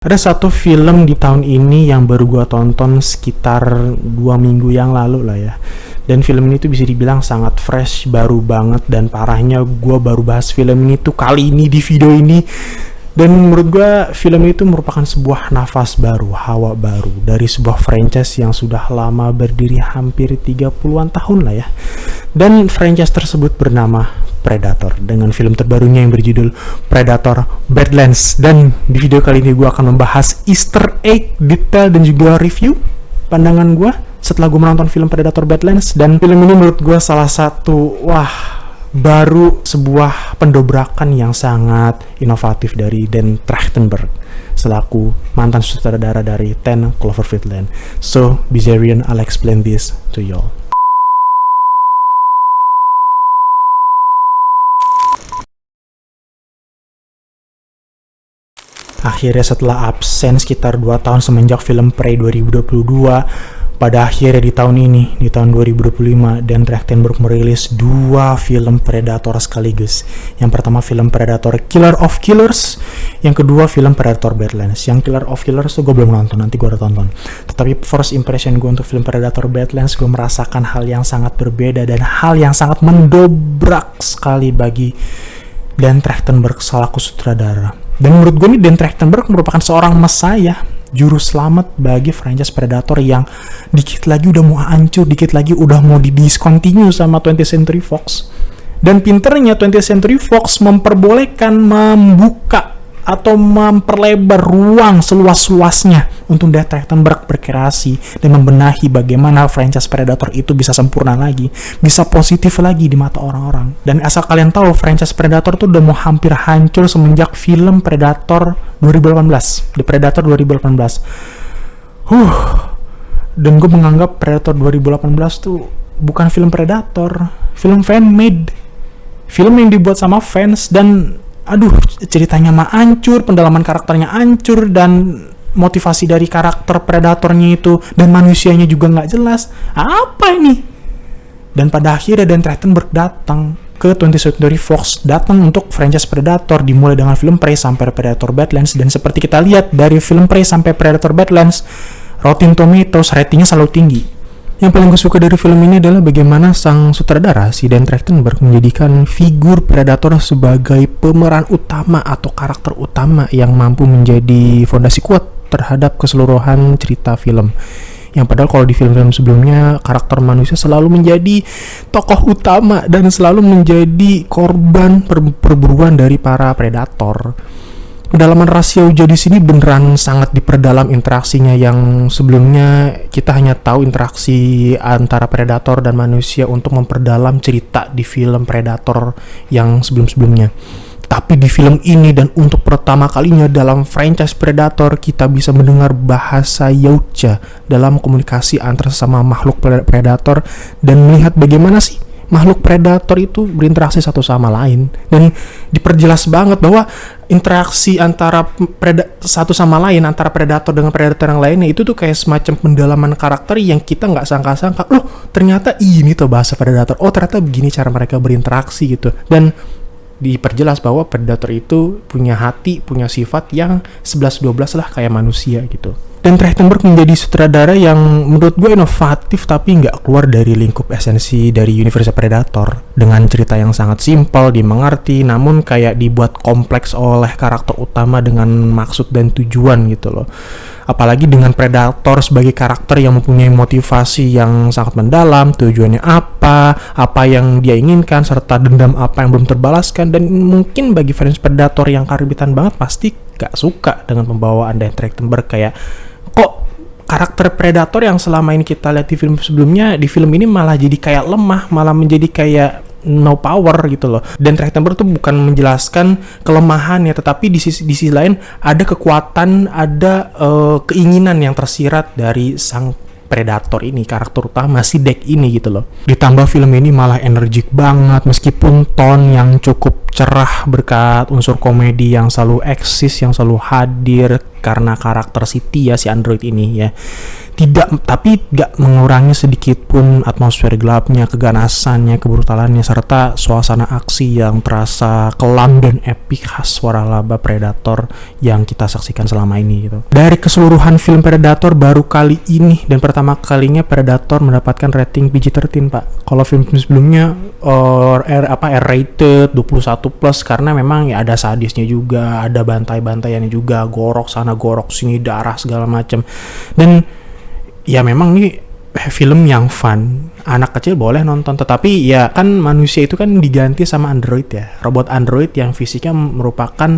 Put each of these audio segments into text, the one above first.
Ada satu film di tahun ini yang baru gua tonton sekitar 2 minggu yang lalu lah ya. Dan film ini tuh bisa dibilang sangat fresh, baru banget, dan parahnya gua baru bahas film ini tuh kali ini di video ini. Dan menurut gua film itu merupakan sebuah nafas baru, hawa baru dari sebuah franchise yang sudah lama berdiri hampir 30-an tahun lah ya. Dan franchise tersebut bernama Predator dengan film terbarunya yang berjudul Predator Badlands. Dan di video kali ini gue akan membahas Easter egg, detail, dan juga review pandangan gue setelah gue menonton film Predator Badlands. Dan film ini menurut gue salah satu baru sebuah pendobrakan yang sangat inovatif dari Dan Trachtenberg selaku mantan sutradara dari 10 Cloverfield Lane. So Bizarian, I'll explain this to y'all. Akhirnya setelah absen sekitar 2 tahun semenjak film Prey 2022, pada akhirnya di tahun ini, di tahun 2025, Dan Trachtenberg merilis 2 film Predator sekaligus. Yang pertama film Predator Killer of Killers, yang kedua film Predator Badlands. Yang Killer of Killers tuh gue belum nonton, nanti gue udah tonton. Tetapi first impression gue untuk film Predator Badlands, gue merasakan hal yang sangat berbeda dan hal yang sangat mendobrak sekali bagi Dan Trachtenberg selaku sutradara. Dan menurut gue nih, Dan Trachtenberg merupakan seorang messiah, juru selamat bagi franchise Predator yang dikit lagi udah mau hancur, dikit lagi udah mau di-discontinue sama 20th Century Fox. Dan pinternya 20th Century Fox memperbolehkan membuka atau memperlebar ruang seluas-luasnya untuk Dan Trachtenberg berkreasi dan membenahi bagaimana franchise Predator itu bisa sempurna lagi, bisa positif lagi di mata orang-orang. Dan asal kalian tahu, franchise Predator tuh udah mau hampir hancur semenjak film Predator 2018, The Predator 2018. Dan gue menganggap Predator 2018 tuh bukan film Predator, film fan-made, film yang dibuat sama fans. Dan ceritanya mah hancur, pendalaman karakternya hancur, dan motivasi dari karakter Predatornya itu dan manusianya juga nggak jelas. Apa ini? Dan pada akhirnya Dan Trachtenberg datang ke 20th Century Fox, datang untuk franchise Predator, dimulai dengan film Prey sampai Predator Badlands. Dan seperti kita lihat dari film Prey sampai Predator Badlands, Rotten Tomatoes ratingnya selalu tinggi. Yang paling gue suka dari film ini adalah bagaimana sang sutradara, si Dan Trachtenberg, menjadikan figur Predator sebagai pemeran utama atau karakter utama yang mampu menjadi fondasi kuat terhadap keseluruhan cerita film. Yang padahal kalau di film-film sebelumnya, karakter manusia selalu menjadi tokoh utama dan selalu menjadi korban perburuan dari para predator. Pendalaman rasio di sini beneran sangat diperdalam interaksinya, yang sebelumnya kita hanya tahu interaksi antara predator dan manusia untuk memperdalam cerita di film Predator yang sebelum-sebelumnya. Tapi di film ini, dan untuk pertama kalinya dalam franchise Predator, kita bisa mendengar bahasa Yautja dalam komunikasi antara sesama makhluk predator dan melihat bagaimana sih makhluk predator itu berinteraksi satu sama lain. Dan diperjelas banget bahwa interaksi antara satu sama lain, antara predator dengan predator yang lainnya, itu tuh kayak semacam pendalaman karakter yang kita nggak sangka-sangka. Ternyata ini tuh bahasa predator. Ternyata begini cara mereka berinteraksi gitu. Dan diperjelas bahwa predator itu punya hati, punya sifat yang 11-12 lah kayak manusia gitu. Dan Trachtenberg menjadi sutradara yang menurut gue inovatif tapi nggak keluar dari lingkup esensi dari universe Predator, dengan cerita yang sangat simpel, dimengerti, namun kayak dibuat kompleks oleh karakter utama dengan maksud dan tujuan gitu loh. Apalagi dengan Predator sebagai karakter yang mempunyai motivasi yang sangat mendalam, tujuannya apa yang dia inginkan, serta dendam apa yang belum terbalaskan. Dan mungkin bagi fans Predator yang karbitan banget pasti gak suka dengan pembawaan Dan Trachtenberg, kayak kok karakter Predator yang selama ini kita lihat di film sebelumnya, di film ini malah jadi kayak lemah, malah menjadi kayak no power gitu loh. Dan Trachtenberg tuh bukan menjelaskan kelemahannya, tetapi di sisi lain ada kekuatan, ada keinginan yang tersirat dari sang Predator ini, karakter utama si Dek ini gitu loh. Ditambah film ini malah energik banget, meskipun tone yang cukup cerah berkat unsur komedi yang selalu eksis, yang selalu hadir, karena karakter si Tia, si android ini ya. Tapi gak mengurangi sedikit pun atmosfer gelapnya, keganasannya, kebrutalannya, serta suasana aksi yang terasa kelam dan epik khas waralaba Predator yang kita saksikan selama ini gitu. Dari keseluruhan film Predator baru kali ini dan pertama kalinya Predator mendapatkan rating PG-13, Pak. Kalau film sebelumnya R-rated 21+ karena memang ya ada sadisnya juga, ada bantai-bantaiannya juga, gorok sana gorok sini, darah segala macam. Dan ya memang ini film yang fun, anak kecil boleh nonton, tetapi ya kan manusia itu kan diganti sama android ya, robot android yang fisiknya merupakan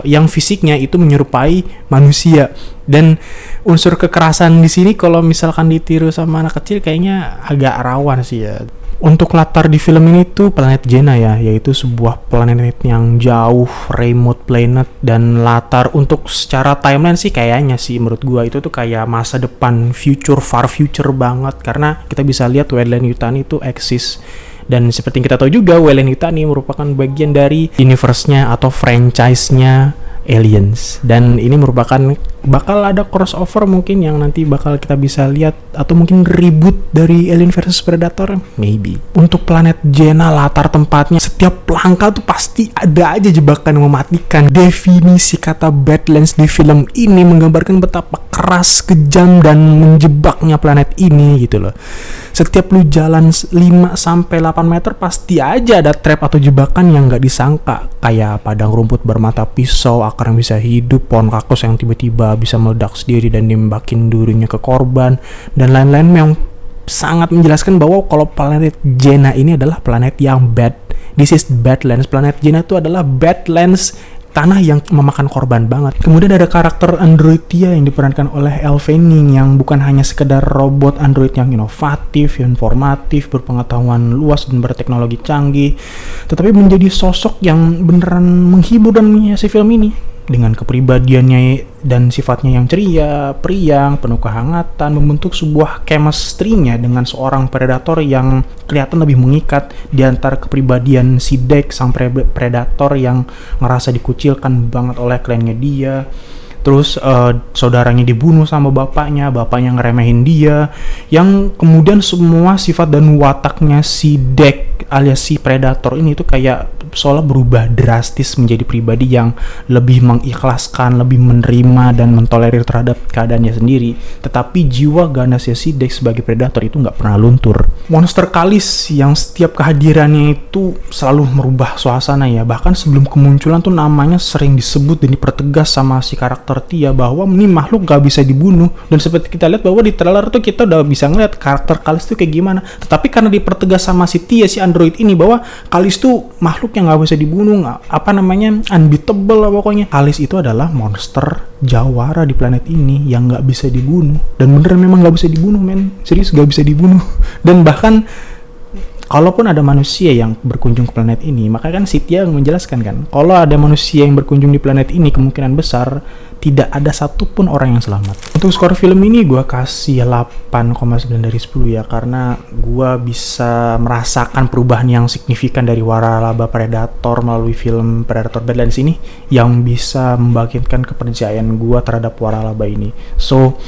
yang fisiknya itu menyerupai manusia, dan unsur kekerasan di sini kalau misalkan ditiru sama anak kecil kayaknya agak rawan sih ya. Untuk latar di film ini tuh planet Jenna ya, yaitu sebuah planet yang jauh, remote planet, dan latar untuk secara timeline sih kayaknya sih menurut gua itu tuh kayak masa depan, far future banget, karena kita bisa lihat Weyland-Yutani itu eksis. Dan seperti yang kita tahu juga, Weyland-Yutani merupakan bagian dari universe-nya atau franchise-nya Aliens, dan ini merupakan bakal ada crossover mungkin yang nanti bakal kita bisa lihat, atau mungkin reboot dari Alien versus Predator maybe. Untuk planet Jenna, latar tempatnya, setiap langkah tuh pasti ada aja jebakan yang mematikan. Definisi kata Badlands di film ini menggambarkan betapa keras, kejam, dan menjebaknya planet ini gitu loh. Setiap lu jalan 5-8 meter pasti aja ada trap atau jebakan yang gak disangka, kayak padang rumput bermata pisau, akar yang bisa hidup, pohon kaktus yang tiba-tiba bisa meledak sendiri dan nembakin durinya ke korban, dan lain-lain yang sangat menjelaskan bahwa kalau planet Jenna ini adalah planet yang bad. This is Badlands. Planet Jenna itu adalah Badlands, tanah yang memakan korban banget. Kemudian ada karakter android Tia yang diperankan oleh Elle Fanning yang bukan hanya sekedar robot android yang inovatif, informatif, berpengetahuan luas dan berteknologi canggih, tetapi menjadi sosok yang beneran menghibur dan menghiasi film ini. Dengan kepribadiannya dan sifatnya yang ceria, periang, penuh kehangatan, membentuk sebuah chemistry-nya dengan seorang predator yang kelihatan lebih mengikat di antara kepribadian si Dex, sang predator yang ngerasa dikucilkan banget oleh kliennya dia. Terus saudaranya dibunuh sama bapaknya ngeremehin dia, yang kemudian semua sifat dan wataknya si Dex alias si predator ini tuh kayak seolah berubah drastis menjadi pribadi yang lebih mengikhlaskan, lebih menerima dan mentolerir terhadap keadaannya sendiri. Tetapi jiwa ganasnya si Dex sebagai predator itu nggak pernah luntur. Monster Kalis yang setiap kehadirannya itu selalu merubah suasana ya. Bahkan sebelum kemunculan tuh namanya sering disebut dan dipertegas sama si karakter Tia bahwa ini makhluk gak bisa dibunuh. Dan seperti kita lihat bahwa di trailer tuh kita udah bisa ngeliat karakter Kalis tuh kayak gimana. Tetapi karena dipertegas sama si Tia, si android ini, bahwa Kalis tuh makhluk yang gak bisa dibunuh, unbeatable lah pokoknya. Kalis itu adalah monster jawara di planet ini yang gak bisa dibunuh. Dan beneran memang gak bisa dibunuh, men. Serius gak bisa dibunuh. Dan bahkan kalaupun ada manusia yang berkunjung ke planet ini, maka kan si Tia menjelaskan kan, kalau ada manusia yang berkunjung di planet ini, kemungkinan besar tidak ada satupun orang yang selamat. Untuk skor film ini gue kasih 8,9 dari 10 ya, karena gue bisa merasakan perubahan yang signifikan dari waralaba Predator melalui film Predator Badlands ini, yang bisa membangkitkan kepercayaan gue terhadap waralaba ini. So,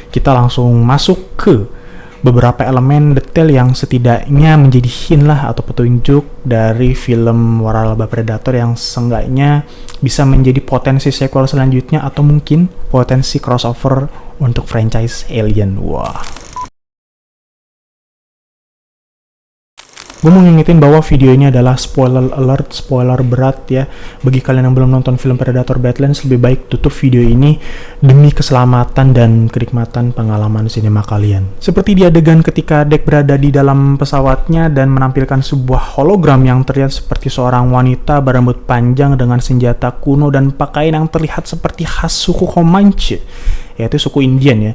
kita langsung masuk ke beberapa elemen detail yang setidaknya menjadi hint lah atau petunjuk dari film waralaba Predator yang seenggaknya bisa menjadi potensi sequel selanjutnya atau mungkin potensi crossover untuk franchise Alien. Wah. Gue mau ngingetin bahwa video ini adalah spoiler alert, spoiler berat ya. Bagi kalian yang belum nonton film Predator Badlands, lebih baik tutup video ini demi keselamatan dan kenikmatan pengalaman sinema kalian. Seperti di adegan ketika Dex berada di dalam pesawatnya dan menampilkan sebuah hologram yang terlihat seperti seorang wanita berambut panjang dengan senjata kuno dan pakaian yang terlihat seperti khas suku Comanche, yaitu suku Indian ya.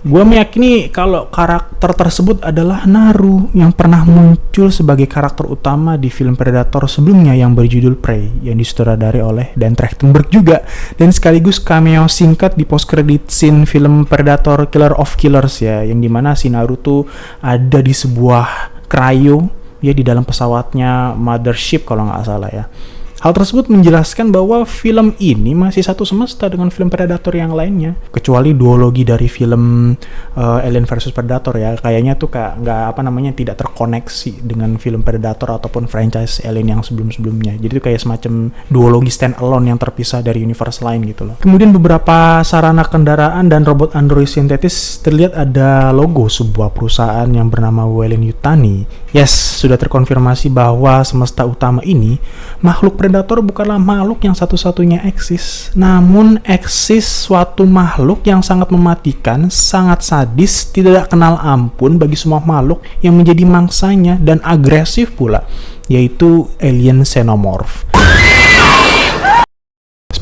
Gue meyakini kalau karakter tersebut adalah Naru yang pernah muncul sebagai karakter utama di film Predator sebelumnya yang berjudul Prey, yang disutradarai oleh Dan Trachtenberg juga, dan sekaligus cameo singkat di post credit scene film Predator Killer of Killers ya, yang dimana si Naru tuh ada di sebuah cryo ya, di dalam pesawatnya Mothership kalau nggak salah ya. Hal tersebut menjelaskan bahwa film ini masih satu semesta dengan film Predator yang lainnya, kecuali duologi dari film Alien vs Predator ya, kayaknya tuh tidak terkoneksi dengan film Predator ataupun franchise Alien yang sebelum-sebelumnya. Jadi itu kayak semacam duologi stand alone yang terpisah dari universe lain gitu loh. Kemudian beberapa sarana kendaraan dan robot android sintetis terlihat ada logo sebuah perusahaan yang bernama Weyland-Yutani. Yes, sudah terkonfirmasi bahwa semesta utama ini makhluk Predator bukanlah makhluk yang satu-satunya eksis, namun eksis suatu makhluk yang sangat mematikan, sangat sadis, tidak kenal ampun bagi semua makhluk yang menjadi mangsanya dan agresif pula, yaitu alien xenomorph.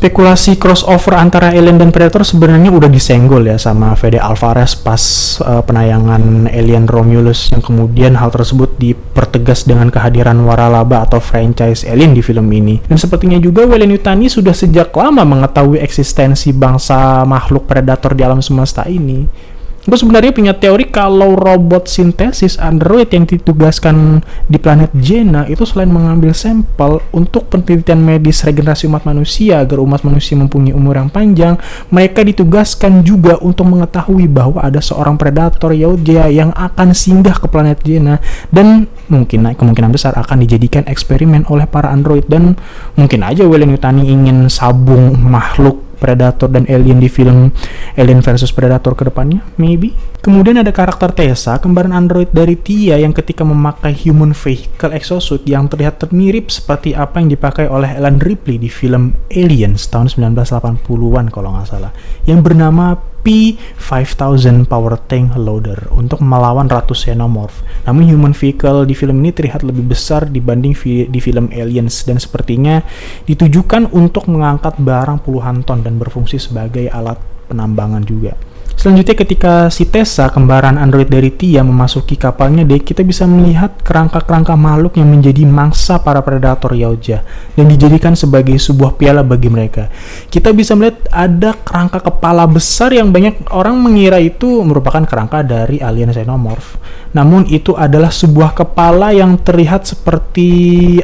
Spekulasi crossover antara Alien dan Predator sebenarnya udah disenggol ya sama Fede Alvarez pas penayangan Alien Romulus, yang kemudian hal tersebut dipertegas dengan kehadiran waralaba atau franchise Alien di film ini. Dan sepertinya juga Weyland-Yutani sudah sejak lama mengetahui eksistensi bangsa makhluk Predator di alam semesta ini. Gue sebenarnya punya teori kalau robot sintesis android yang ditugaskan di planet Jaina itu selain mengambil sampel untuk penelitian medis regenerasi umat manusia agar umat manusia mempunyai umur yang panjang, mereka ditugaskan juga untuk mengetahui bahwa ada seorang predator Yautja yang akan singgah ke planet Jaina dan kemungkinan besar akan dijadikan eksperimen oleh para android. Dan mungkin aja Weyland-Yutani ingin sabung makhluk Predator dan Alien di film Alien vs Predator ke depannya, maybe. Kemudian ada karakter Tessa, kembaran android dari Tia yang ketika memakai human vehicle exosuit yang terlihat mirip seperti apa yang dipakai oleh Ellen Ripley di film Aliens tahun 1980-an kalau nggak salah, yang bernama P5000 Power Tank Loader untuk melawan Ratu Xenomorph. Namun human vehicle di film ini terlihat lebih besar dibanding di film Aliens dan sepertinya ditujukan untuk mengangkat barang puluhan ton dan berfungsi sebagai alat penambangan juga. Selanjutnya ketika si Tessa, kembaran android dari Tia, memasuki kapalnya kita bisa melihat kerangka-kerangka makhluk yang menjadi mangsa para predator Yautja dan dijadikan sebagai sebuah piala bagi mereka. Kita bisa melihat ada kerangka kepala besar yang banyak orang mengira itu merupakan kerangka dari alien xenomorph. Namun itu adalah sebuah kepala yang terlihat seperti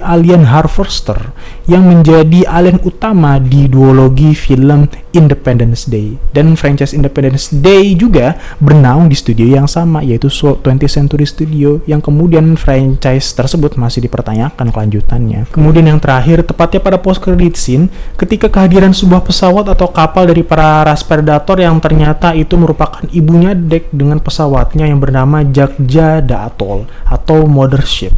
alien Harvester yang menjadi alien utama di duologi film Independence Day. Dan franchise Independence Day juga bernaung di studio yang sama, yaitu 20th Century Studio, yang kemudian franchise tersebut masih dipertanyakan kelanjutannya. Kemudian yang terakhir, tepatnya pada post credit scene, ketika kehadiran sebuah pesawat atau kapal dari para ras predator yang ternyata itu merupakan ibunya Dek dengan pesawatnya yang bernama Jakja Da Atoll atau Mothership.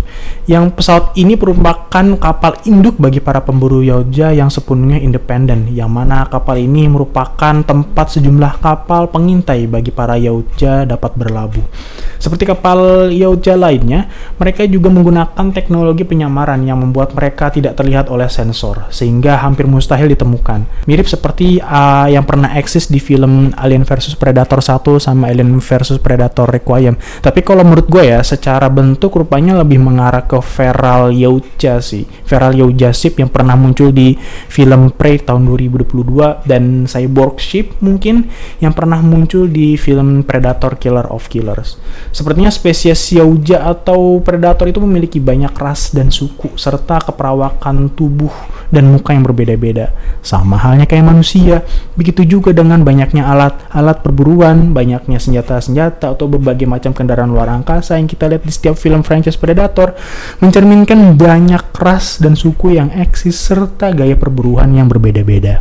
Yang pesawat ini merupakan kapal induk bagi para pemburu Yautja yang sepenuhnya independen, yang mana kapal ini merupakan tempat sejumlah kapal pengintai bagi para Yautja dapat berlabuh. Seperti kapal Yautja lainnya, mereka juga menggunakan teknologi penyamaran yang membuat mereka tidak terlihat oleh sensor, sehingga hampir mustahil ditemukan. Mirip seperti yang pernah eksis di film Alien vs Predator 1 sama Alien vs Predator Requiem. Tapi kalau menurut gue ya, secara bentuk rupanya lebih mengarah ke Feral Yautja sih. Feral Yautja ship yang pernah muncul di film Prey tahun 2022 dan Cyborg ship mungkin yang pernah muncul di film Predator Killer of Killers. Sepertinya spesies Yautja atau Predator itu memiliki banyak ras dan suku serta keperawakan tubuh dan muka yang berbeda-beda. Sama halnya kayak manusia. Begitu juga dengan banyaknya alat perburuan, banyaknya senjata-senjata atau berbagai macam kendaraan luar angkasa yang kita lihat di setiap film franchise Predator, mencerminkan banyak ras dan suku yang eksis serta gaya perburuan yang berbeda-beda.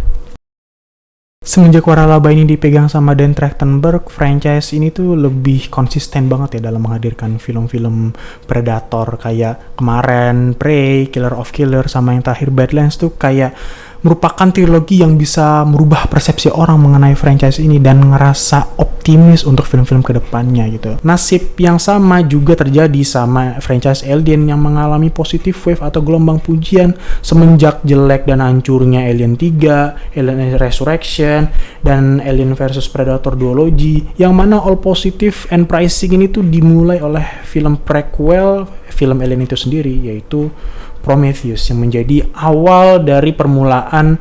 Semenjak waralaba ini dipegang sama Dan Trachtenberg, franchise ini tuh lebih konsisten banget ya dalam menghadirkan film-film Predator. Kayak kemarin Prey, Killer of Killers, sama yang terakhir Badlands tuh kayak merupakan trilogi yang bisa merubah persepsi orang mengenai franchise ini dan ngerasa optimis untuk film-film kedepannya gitu. Nasib yang sama juga terjadi sama franchise Alien yang mengalami positive wave atau gelombang pujian semenjak jelek dan hancurnya Alien 3, Alien Resurrection, dan Alien vs Predator duology, yang mana all positive and pricing ini tuh dimulai oleh film prequel film Alien itu sendiri, yaitu Prometheus, yang menjadi awal dari permulaan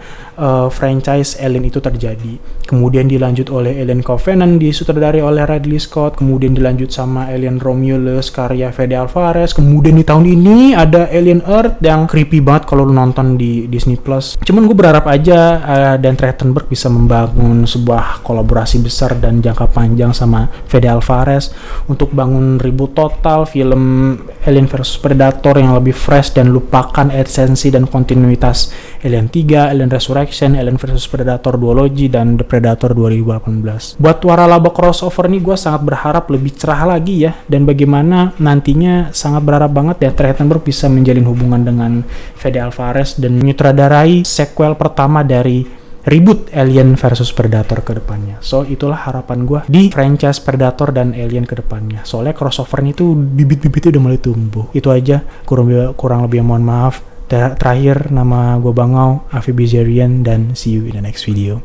franchise Alien itu terjadi. Kemudian dilanjut oleh Alien Covenant disutradarai oleh Ridley Scott, kemudian dilanjut sama Alien Romulus karya Fede Alvarez, kemudian di tahun ini ada Alien Earth yang creepy banget kalau lu nonton di Disney Plus. Cuman gue berharap aja Dan Trachtenberg bisa membangun sebuah kolaborasi besar dan jangka panjang sama Fede Alvarez untuk bangun reboot total film Alien vs Predator yang lebih fresh dan lupakan esensi dan kontinuitas Alien 3, Alien Resurrection, Alien vs Predator Duology, dan The Predator 2018. Buat waralaba crossover nih gue sangat berharap lebih cerah lagi ya, dan bagaimana nantinya sangat berharap banget ya Trachtenberg bisa menjalin hubungan dengan Fede Alvarez dan menyutradarai sequel pertama dari reboot Alien versus Predator ke depannya. So itulah harapan gue di franchise Predator dan Alien ke depannya. Soalnya crossover ini tuh bibit-bibitnya udah mulai tumbuh. Itu aja, kurang lebih mohon maaf. Terakhir, nama gue Bangau, Afi Bizarian, dan see you in the next video.